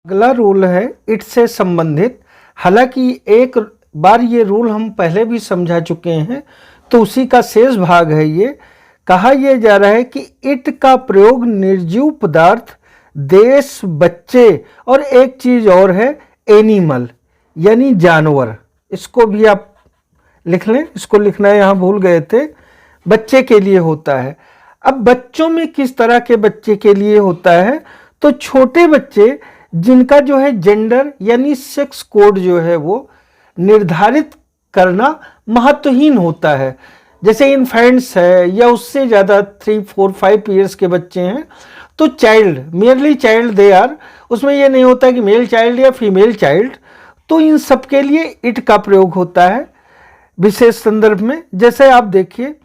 अगला रूल है इट से संबंधित। हालांकि एक बार ये रूल हम पहले भी समझा चुके हैं, तो उसी का शेष भाग है ये। कहा यह जा रहा है कि इट का प्रयोग निर्जीव पदार्थ, देश, बच्चे और एक चीज और है एनिमल यानी जानवर। इसको भी आप लिख लें, इसको लिखना यहाँ भूल गए थे। बच्चे के लिए होता है। अब बच्चों में किस तरह के बच्चे के लिए होता है, तो छोटे बच्चे जिनका जो है जेंडर यानी सेक्स कोड जो है वो निर्धारित करना महत्वहीन होता है। जैसे इन्फेंट्स है या उससे ज़्यादा 3, 4, 5 ईयर्स के बच्चे हैं, तो child, merely child they are, उसमें यह नहीं होता कि मेल चाइल्ड या फीमेल चाइल्ड। तो इन सब के लिए इट का प्रयोग होता है विशेष संदर्भ में। जैसे आप देखिए,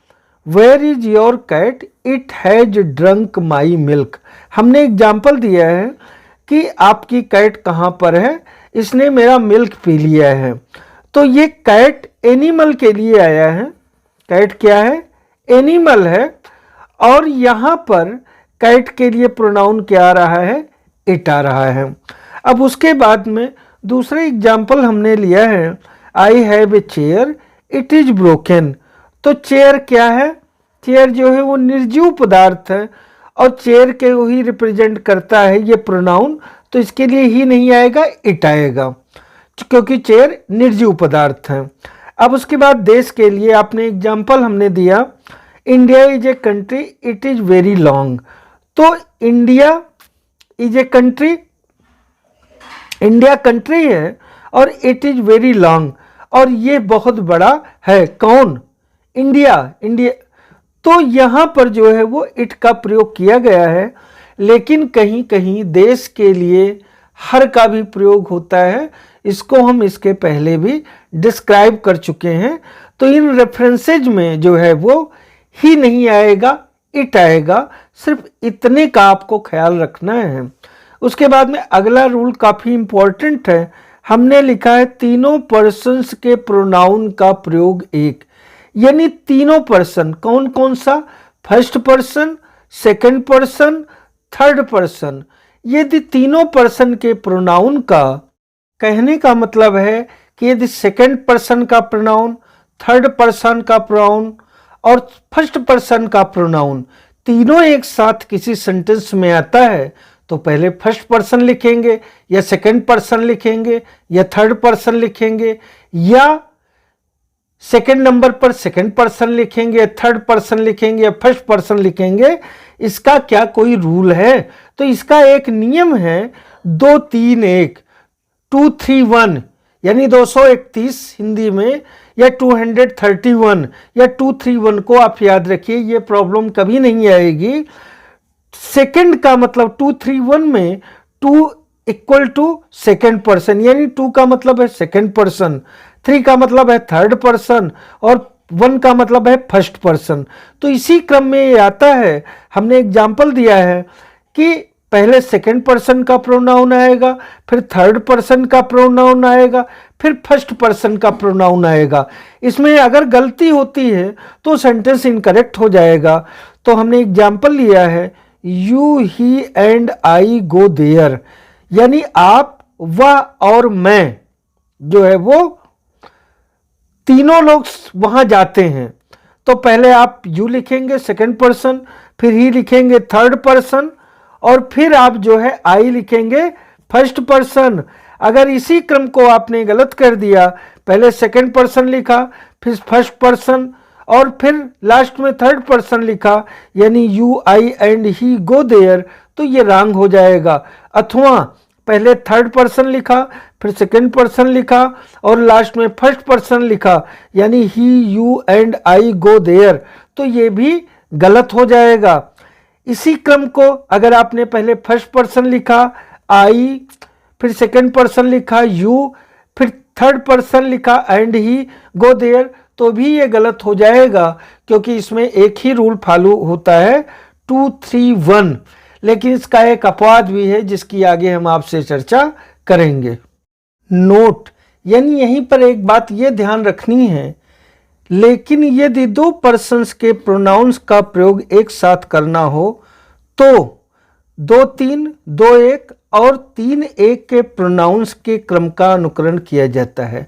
where is your cat, it has drunk my milk. हमने एग्जाम्पल दिया है कि आपकी कैट कहाँ पर है, इसने मेरा मिल्क पी लिया है। तो ये कैट एनिमल के लिए आया है। कैट क्या है? एनिमल है। और यहाँ पर कैट के लिए प्रोनाउन क्या आ रहा है? इट आ रहा है। अब उसके बाद में दूसरे एग्जाम्पल हमने लिया है, I have a chair, it is broken. तो चेयर क्या है? चेयर जो है वो निर्जीव पदार्थ है और चेयर के को ही रिप्रेजेंट करता है ये प्रोनाउन, तो इसके लिए ही नहीं आएगा, इट आएगा, क्योंकि चेयर निर्जीव पदार्थ है। अब उसके बाद देश के लिए आपने एग्जाम्पल हमने दिया, India is a country, it is very long. तो India is a country, India country है और इट इज वेरी लॉन्ग, और ये बहुत बड़ा है। कौन? इंडिया। इंडिया। तो यहाँ पर जो है वो इट का प्रयोग किया गया है, लेकिन कहीं कहीं देश के लिए हर का भी प्रयोग होता है। इसको हम इसके पहले भी डिस्क्राइब कर चुके हैं। तो इन रेफरेंसेज में जो है वो ही नहीं आएगा, इट आएगा। सिर्फ इतने का आपको ख्याल रखना है। उसके बाद में अगला रूल काफ़ी इम्पोर्टेंट है। हमने लिखा है तीनों पर्सन्स के प्रोनाउन का प्रयोग एक, यानी तीनों पर्सन। कौन कौन सा? First person, second person, third person. यदि तीनों पर्सन के प्रोनाउन का, कहने का मतलब है कि यदि सेकंड पर्सन का प्रोनाउन, थर्ड पर्सन का प्रोनाउन और फर्स्ट पर्सन का प्रोनाउन तीनों एक साथ किसी सेंटेंस में आता है, तो पहले फर्स्ट पर्सन लिखेंगे या सेकंड पर्सन लिखेंगे या थर्ड पर्सन लिखेंगे, या सेकंड नंबर पर सेकंड पर्सन लिखेंगे या थर्ड पर्सन लिखेंगे या फर्स्ट पर्सन लिखेंगे। इसका क्या कोई रूल है? तो इसका एक नियम है, 2 3 1, 2 3 1, यानी 231 हिंदी में, या 231 या 231 को आप याद रखिए, ये प्रॉब्लम कभी नहीं आएगी। सेकंड का मतलब 231 में 2 इक्वल टू सेकंड पर्सन, यानी 2 का मतलब है सेकंड पर्सन, 3 का मतलब है थर्ड पर्सन और 1 का मतलब है फर्स्ट पर्सन। तो इसी क्रम में ये आता है। हमने एग्जाम्पल दिया है कि पहले सेकंड पर्सन का प्रोनाउन आएगा, फिर थर्ड पर्सन का प्रोनाउन आएगा, फिर फर्स्ट पर्सन का प्रोनाउन आएगा। इसमें अगर गलती होती है तो सेंटेंस इनकरेक्ट हो जाएगा। तो हमने एग्जाम्पल लिया है, you, he and I go there, यानी आप, वह और मैं जो है वो तीनों लोग वहां जाते हैं। तो पहले आप यू लिखेंगे सेकंड पर्सन, फिर ही लिखेंगे थर्ड पर्सन, और फिर आप जो है आई लिखेंगे फर्स्ट पर्सन। अगर इसी क्रम को आपने गलत कर दिया, पहले सेकंड पर्सन लिखा, फिर फर्स्ट पर्सन और फिर लास्ट में थर्ड पर्सन लिखा, यानी you, I and he go there, तो ये रॉन्ग हो जाएगा। अथवा पहले थर्ड पर्सन लिखा, फिर सेकंड पर्सन लिखा और लास्ट में फर्स्ट पर्सन लिखा, यानी he, you and I go there, तो ये भी गलत हो जाएगा। इसी क्रम को अगर आपने पहले फर्स्ट पर्सन लिखा आई, फिर सेकंड पर्सन लिखा यू, फिर थर्ड पर्सन लिखा एंड ही गो देयर, तो भी ये गलत हो जाएगा, क्योंकि इसमें एक ही रूल फॉलो होता है, 2 3 1। लेकिन इसका एक अपवाद भी है जिसकी आगे हम आपसे चर्चा करेंगे। नोट, यानी यहीं पर एक बात ये ध्यान रखनी है, लेकिन यदि 2 पर्सन्स के प्रोनाउंस का प्रयोग एक साथ करना हो तो 2 3 2 1 और 3 एक के प्रोनाउंस के क्रम का अनुकरण किया जाता है।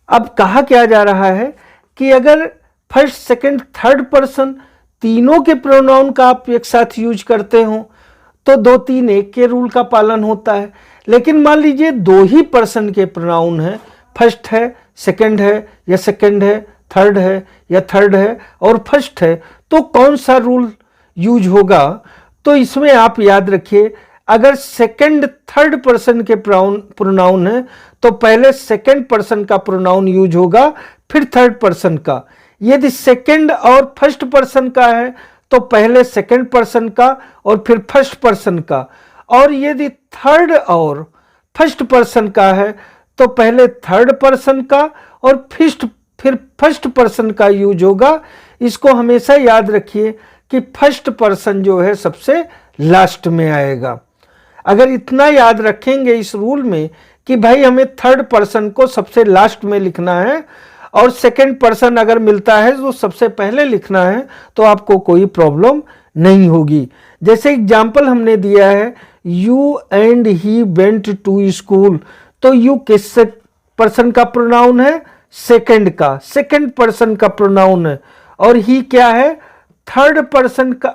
अब कहा क्या जा रहा है कि अगर फर्स्ट, सेकंड, थर्ड पर्सन तीनों के प्रोनाउन का आप एक साथ यूज करते हो तो 2 3 1 के रूल का पालन होता है। लेकिन मान लीजिए 2 ही पर्सन के प्रोनाउन है, फर्स्ट है, सेकंड है, या सेकंड है, थर्ड है, या थर्ड है और फर्स्ट है, तो कौन सा रूल यूज होगा? तो इसमें आप याद रखिए, अगर सेकंड थर्ड पर्सन के प्रोनाउन है तो पहले सेकंड पर्सन का प्रोनाउन यूज होगा, फिर थर्ड पर्सन का। यदि सेकंड और फर्स्ट पर्सन का है तो पहले सेकंड पर्सन का और फिर फर्स्ट पर्सन का, और यदि थर्ड और फर्स्ट पर्सन का है तो पहले थर्ड पर्सन का और फिर फर्स्ट पर्सन का यूज होगा। इसको हमेशा याद रखिए कि फर्स्ट पर्सन जो है सबसे लास्ट में आएगा। अगर इतना याद रखेंगे इस रूल में कि भाई हमें थर्ड पर्सन को सबसे लास्ट में लिखना है और सेकंड पर्सन अगर मिलता है तो सबसे पहले लिखना है, तो आपको कोई प्रॉब्लम नहीं होगी। जैसे एग्जाम्पल हमने दिया है, you and he went to school, तो यू किस पर्सन का प्रोनाउन है? सेकंड का, सेकंड पर्सन का प्रोनाउन है, और ही क्या है? थर्ड पर्सन का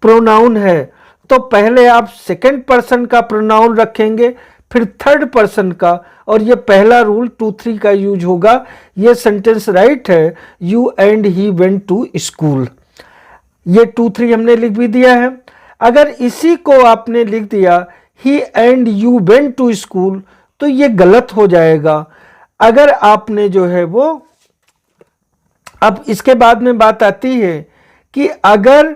प्रोनाउन है। तो पहले आप सेकंड पर्सन का प्रोनाउन रखेंगे, फिर थर्ड पर्सन का, और ये पहला रूल 2 3 का यूज होगा। ये सेंटेंस राइट है, you and he went to school. ये 2 3 हमने लिख भी दिया है। अगर इसी को आपने लिख दिया he and you went to school, तो ये गलत हो जाएगा। अगर आपने जो है वो, अब इसके बाद में बात आती है कि अगर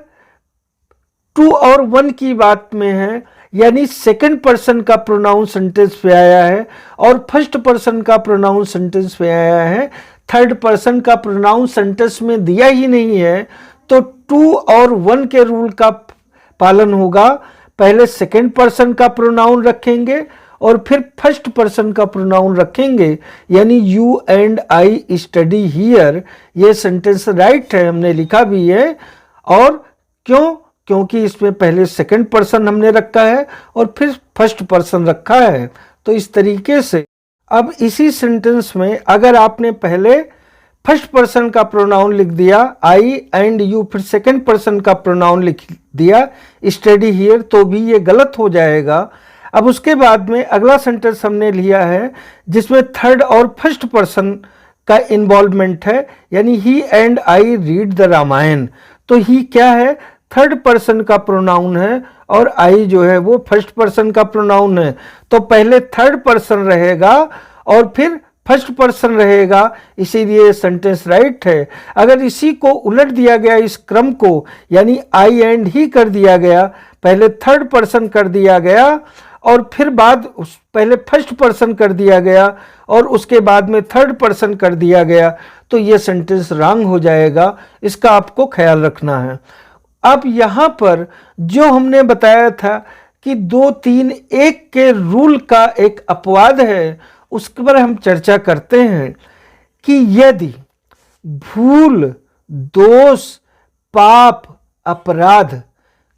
2 और 1 की बात में है, यानी सेकंड पर्सन का प्रोनाउन सेंटेंस में आया है और फर्स्ट पर्सन का प्रोनाउन सेंटेंस में आया है, थर्ड पर्सन का प्रोनाउन सेंटेंस में दिया ही नहीं है, तो 2 और 1 के रूल का पालन होगा। पहले सेकंड पर्सन का प्रोनाउन रखेंगे और फिर फर्स्ट पर्सन का प्रोनाउन रखेंगे, यानी you and I study here. ये सेंटेंस राइट है, हमने लिखा भी है। और क्यों? क्योंकि इसमें पहले सेकंड पर्सन हमने रखा है और फिर फर्स्ट पर्सन रखा है। तो इस तरीके से अब इसी सेंटेंस में अगर आपने पहले फर्स्ट पर्सन का प्रोनाउन लिख दिया आई एंड यू, फिर सेकंड पर्सन का प्रोनाउन लिख दिया स्टडी हियर, तो भी ये गलत हो जाएगा। अब उसके बाद में अगला सेंटेंस हमने लिया है जिसमें थर्ड और फर्स्ट पर्सन का इन्वॉल्वमेंट है, यानी he and I read the Ramayan. तो ही क्या है? थर्ड पर्सन का प्रोनाउन है और आई जो है वो फर्स्ट पर्सन का प्रोनाउन है। तो पहले थर्ड पर्सन रहेगा और फिर फर्स्ट पर्सन रहेगा, इसीलिए सेंटेंस राइट है। अगर इसी को उलट दिया गया, इस क्रम को, यानी आई एंड ही कर दिया गया, पहले थर्ड पर्सन कर दिया गया और फिर पहले फर्स्ट पर्सन कर दिया गया और उसके बाद में थर्ड पर्सन कर दिया गया, तो ये सेंटेंस रॉन्ग हो जाएगा। इसका आपको ख्याल रखना है। अब यहाँ पर जो हमने बताया था कि 2 3 1 के रूल का एक अपवाद है, उसके पर हम चर्चा करते हैं कि यदि भूल, दोष, पाप, अपराध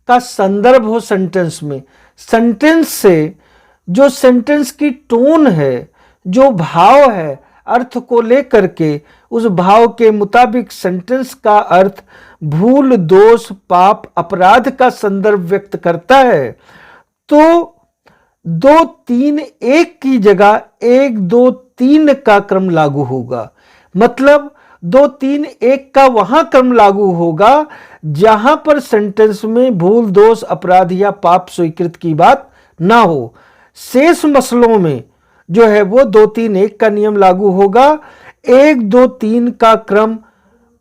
का संदर्भ हो सेंटेंस में, सेंटेंस से जो सेंटेंस की टोन है, जो भाव है, अर्थ को लेकर के उस भाव के मुताबिक सेंटेंस का अर्थ भूल, दोष, पाप, अपराध का संदर्भ व्यक्त करता है, तो 2 3 1 की जगह 1 2 3 का क्रम लागू होगा। मतलब 2 3 1 का वहां क्रम लागू होगा जहां पर सेंटेंस में भूल, दोष, अपराध या पाप स्वीकृत की बात ना हो। शेष मसलों में जो है वो 2 3 1 का नियम लागू होगा। 1 2 3 का क्रम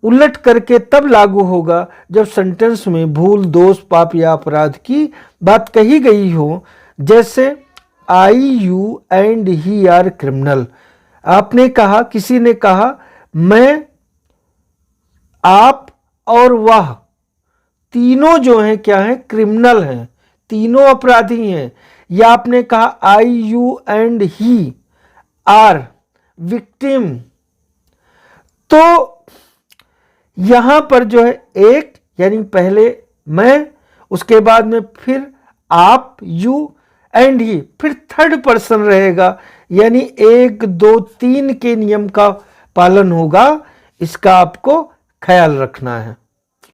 उलट करके तब लागू होगा जब सेंटेंस में भूल, दोष, पाप या अपराध की बात कही गई हो। जैसे I, you and he are criminal. आपने कहा, किसी ने कहा मैं, आप और वह तीनों जो हैं क्या हैं? क्रिमिनल हैं, तीनों अपराधी हैं। या आपने कहा I, you and he are victim. तो यहां पर जो है यानी पहले मैं, उसके बाद में फिर आप, यू, एंड ही, फिर थर्ड पर्सन रहेगा, यानी 1 2 3 के नियम का पालन होगा। इसका आपको ख्याल रखना है।